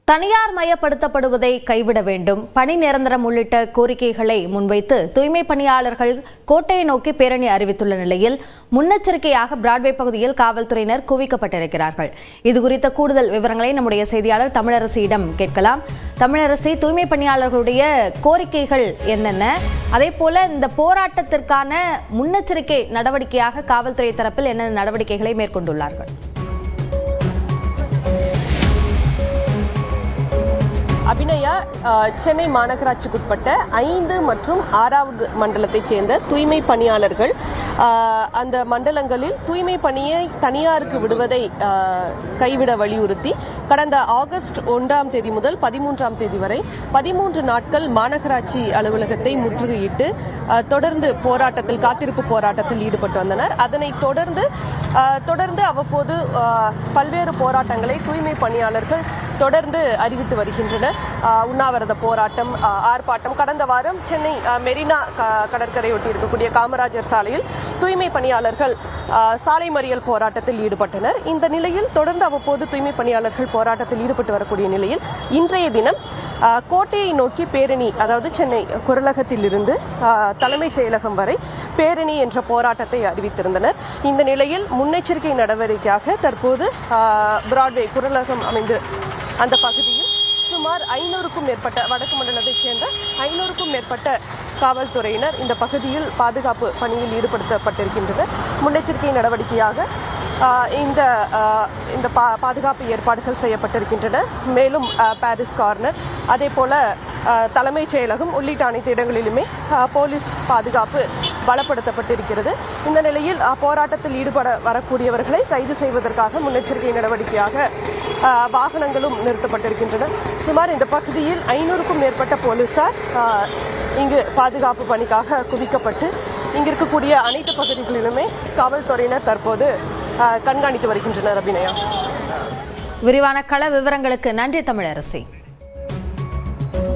தனியார் மயப்படுத்தப்படுவதை கைவிட வேண்டும், பணி நிரந்தரம் உள்ளிட்ட கோரிக்கைகளை முன்வைத்து தூய்மை பணியாளர்கள் கோட்டையை நோக்கி பேரணி அறிவித்துள்ள நிலையில் முன்னெச்சரிக்கையாக பிராட்வே பகுதியில் காவல்துறையினர் குவிக்கப்பட்டிருக்கிறார்கள். இதுகுறித்த கூடுதல் விவரங்களை நம்முடைய செய்தியாளர் தமிழரசியிடம் கேட்கலாம். தமிழரசி, தூய்மை பணியாளர்களுடைய கோரிக்கைகள் என்னென்ன, அதே போல இந்த போராட்டத்திற்கான முன்னெச்சரிக்கை நடவடிக்கையாக காவல்துறை தரப்பில் என்னென்ன நடவடிக்கைகளை மேற்கொண்டுள்ளார்கள்? அபிநயா, சென்னை மாநகராட்சிக்குட்பட்ட 5 மற்றும் 6வது மண்டலத்தைச் சேர்ந்த தூய்மை பணியாளர்கள் அந்த மண்டலங்களில் தூய்மை பணியை தனியாருக்கு விடுவதை கைவிட வலியுறுத்தி கடந்த ஆகஸ்ட் 1ஆம் தேதி முதல் 13ஆம் தேதி வரை 13 நாட்கள் மாநகராட்சி அலுவலகத்தை முற்றுகையிட்டு தொடர்ந்து போராட்டத்தில், காத்திருப்பு போராட்டத்தில் ஈடுபட்டு வந்தனர். அதனைத் தொடர்ந்து அவ்வப்போது பல்வேறு போராட்டங்களை தூய்மை பணியாளர்கள் தொடர்ந்து அறிவித்து வருகின்றனர். உண்ணாவிரத போராட்டம், ஆர்ப்பாட்டம். கடந்த வாரம் சென்னை மெரினா கடற்கரையொட்டி இருக்கக்கூடிய காமராஜர் சாலையில் தூய்மை பணியாளர்கள் சாலை மறியல் போராட்டத்தில் ஈடுபட்டனர். இந்த நிலையில் தொடர்ந்து அவ்வப்போது தூய்மை பணியாளர்கள் போராட்டத்தில் ஈடுபட்டு வரக்கூடிய நிலையில் இன்றைய தினம் கோட்டையை நோக்கி பேரணி, அதாவது சென்னை குரலகத்தில் இருந்து தலைமைச் செயலகம் வரை பேரணி என்ற போராட்டத்தை அறிவித்திருந்தனர். இந்த நிலையில் முன்னெச்சரிக்கை நடவடிக்கையாக தற்போது பிராட்வே குரலகம் அமைந்து அந்த பகுதியில் சுமார் 500க்கும் மேற்பட்ட வடக்கு மண்டலத்தைச் சேர்ந்த 500க்கும் மேற்பட்ட காவல்துறையினர் இந்த பகுதியில் பாதுகாப்பு பணியில் ஈடுபடுத்தப்பட்டிருக்கின்றனர். முன்னெச்சரிக்கை நடவடிக்கையாக இந்த பாதுகாப்பு ஏற்பாடுகள் செய்யப்பட்டிருக்கின்றன. மேலும் பாரிஸ் கார்னர், அதே போல தலைமைச் செயலகம் உள்ளிட்ட அனைத்து இடங்களிலுமே போலீஸ் பாதுகாப்பு பலப்படுத்தப்பட்டிருக்கிறது. இந்த நிலையில் போராட்டத்தில் ஈடுபட வரக்கூடியவர்களை கைது செய்வதற்காக முன்னெச்சரிக்கை நடவடிக்கையாக வாகனங்களும் நிறுத்தப்பட்டிருக்கின்றன. சுமார் இந்த பகுதியில் 500க்கும் மேற்பட்ட போலீசார் இங்கு பாதுகாப்பு பணிக்காக குவிக்கப்பட்டு இங்கு இருக்கக்கூடிய அனைத்து பகுதிகளிலுமே காவல்துறையினர் தற்போது கண்காணித்து வருகின்றனர். அபிநயா, விரிவான கள விவரங்களுக்கு நன்றி தமிழரசி.